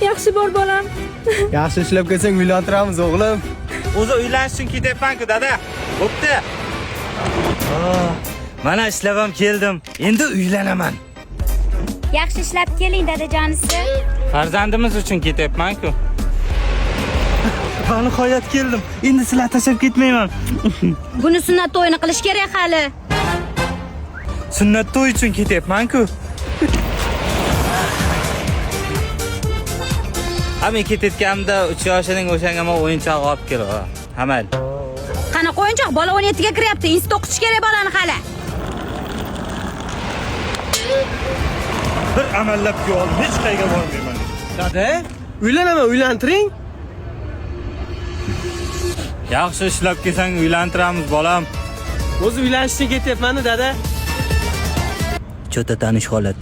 Yaxshi bor bolam. Yaxshi ishlab kelsang uylantiramiz o'g'lim. O'zi uylanish uchun ketyapman-ku, dada. Bo'pti. Mana ishlab ham keldim. Endi uylanaman. Yaxshi ishlab keling dadajonisi. Farzandimiz uchun ketyapman-ku. Va nihoyat keldim. Endi sizlar tashlab ketmayman. Buni sunnat to'yini qilish kerak hali. Sunnat to'y uchun ketyapman-ku. Men ketayotganimda 3 yoshining o'shanga men o'yinchoq olib keldim. Hamal. Qanaqa o'yinchoq? Bola 17 ga kiryapti. Institut o'qitish kerak bolani hali. Bir amallab ko'rib, hech qayerga bormayman. Dada, uylanaman, uylantiring. Yaxshi ishlab kelsang uylantiramiz, bolam. O'zi uylanishga ketyapman-da, dada. Cho'ta tanish holat.